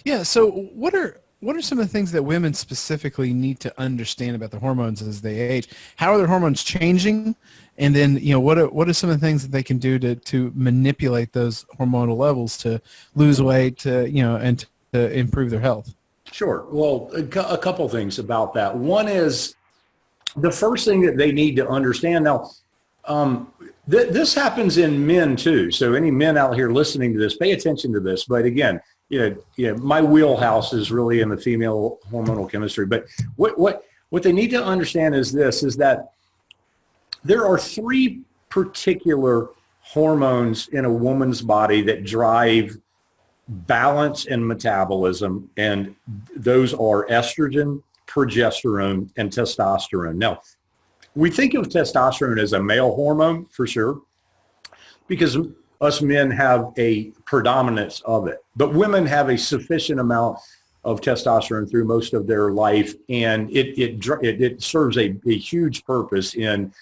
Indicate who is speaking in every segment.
Speaker 1: Yeah. So what are some of the things that women specifically need to understand about the hormones as they age? How are their hormones changing? And then, what are some of the things that they can do to manipulate those hormonal levels to lose weight, and to improve their health?
Speaker 2: Sure. Well, a couple things about that. One is the first thing that they need to understand now. This happens in men too. So any men out here listening to this, pay attention to this. But again, my wheelhouse is really in the female hormonal chemistry. But what they need to understand is this: is that there are three particular hormones in a woman's body that drive balance and metabolism, and those are estrogen, progesterone, and testosterone. Now, we think of testosterone as a male hormone for sure, because us men have a predominance of it, but women have a sufficient amount of testosterone through most of their life, and it serves a huge purpose in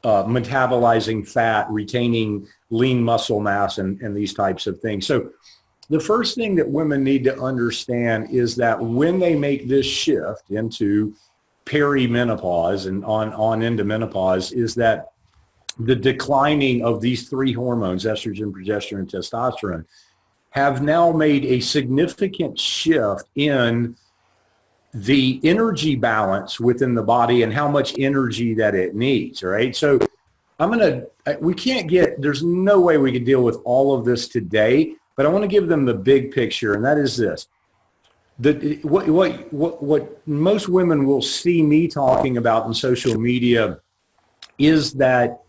Speaker 2: metabolizing fat, retaining lean muscle mass, and these types of things. So the first thing that women need to understand is that when they make this shift into perimenopause and on into menopause, is that the declining of these three hormones, estrogen, progesterone, and testosterone, have now made a significant shift in the energy balance within the body and how much energy that it needs, right? So there's no way we can deal with all of this today, but I want to give them the big picture, and that is this. What most women will see me talking about in social media is that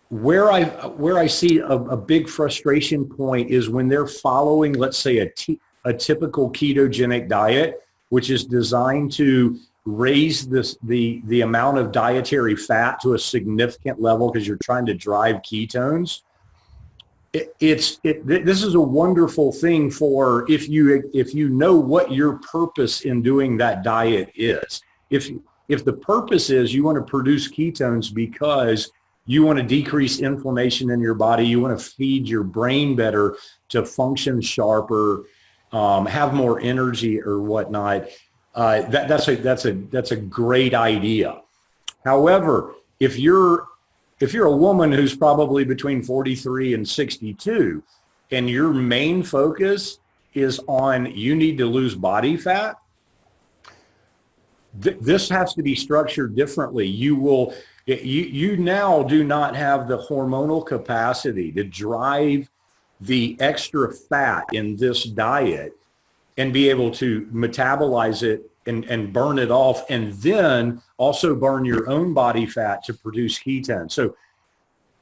Speaker 2: where I see a big frustration point is when they're following, let's say, a typical ketogenic diet, which is designed to raise the amount of dietary fat to a significant level because you're trying to drive ketones. This is a wonderful thing for if you know what your purpose in doing that diet is. If the purpose is you want to produce ketones because you want to decrease inflammation in your body, you want to feed your brain better to function sharper, have more energy or whatnot, that's a great idea. However, if you're a woman who's probably between 43 and 62, and your main focus is on you need to lose body fat, this has to be structured differently. You now do not have the hormonal capacity to drive the extra fat in this diet and be able to metabolize it and burn it off, and then also burn your own body fat to produce ketones. So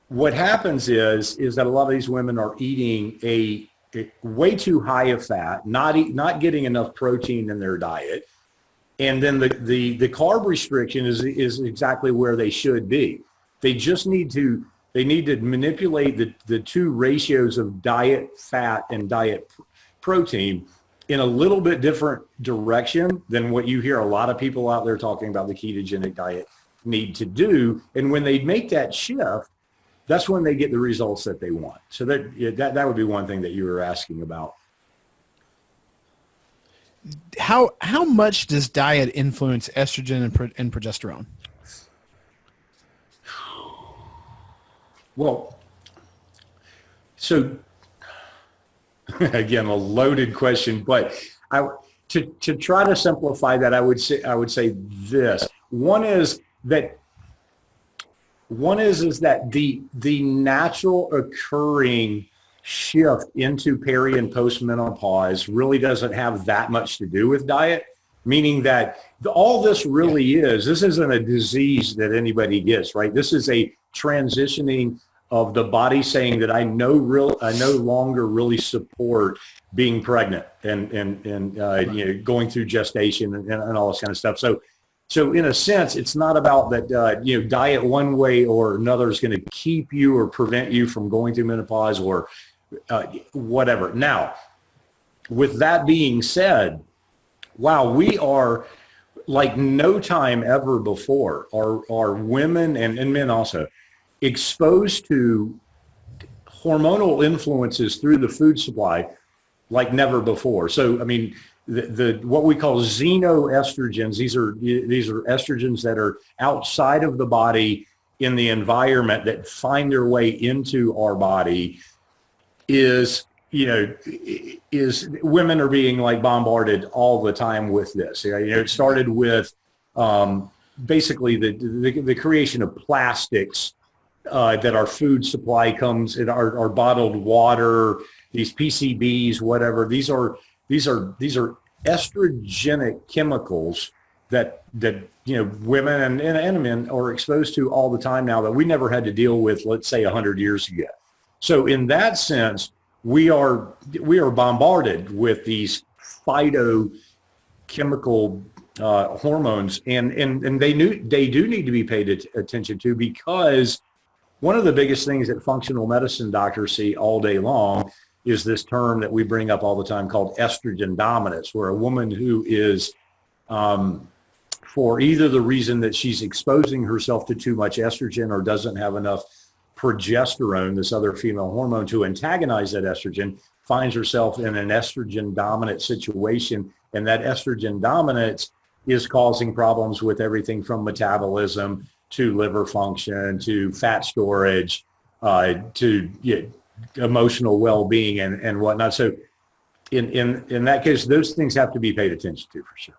Speaker 2: what happens is that a lot of these women are eating a way too high of fat, not getting enough protein in their diet. And then the carb restriction is exactly where they should be. They just need to manipulate the two ratios of diet fat and diet protein in a little bit different direction than what you hear a lot of people out there talking about the ketogenic diet need to do. And when they make that shift, that's when they get the results that they want. So that would be one thing that you were asking about.
Speaker 1: How much does diet influence estrogen and progesterone?
Speaker 2: Well, so again, a loaded question, but to try to simplify that, I would say this. One is that the natural occurring shift into peri and postmenopause really doesn't have that much to do with diet, meaning that all this really this isn't a disease that anybody gets, right? This is a transitioning of the body saying that I no longer really support being pregnant and going through gestation and all this kind of stuff. So in a sense, it's not about that, diet one way or another is going to keep you or prevent you from going through menopause or whatever. Now, with that being said, wow, we are like no time ever before are women and men also exposed to hormonal influences through the food supply like never before. So, I mean, the what we call xenoestrogens, these are estrogens that are outside of the body in the environment that find their way into our body, is women are being like bombarded all the time with this. It started with basically the creation of plastics, that our food supply comes in, our bottled water, these PCBs, whatever. These are estrogenic chemicals that women and men are exposed to all the time now that we never had to deal with, let's say, 100 years ago. So in that sense, we are bombarded with these phytochemical hormones, and they do need to be paid attention to, because one of the biggest things that functional medicine doctors see all day long is this term that we bring up all the time called estrogen dominance, where a woman who is, for either the reason that she's exposing herself to too much estrogen or doesn't have enough progesterone, this other female hormone, to antagonize that estrogen, finds herself in an estrogen dominant situation. And that estrogen dominance is causing problems with everything from metabolism to liver function to fat storage, to emotional well-being and whatnot. So in that case, those things have to be paid attention to for sure.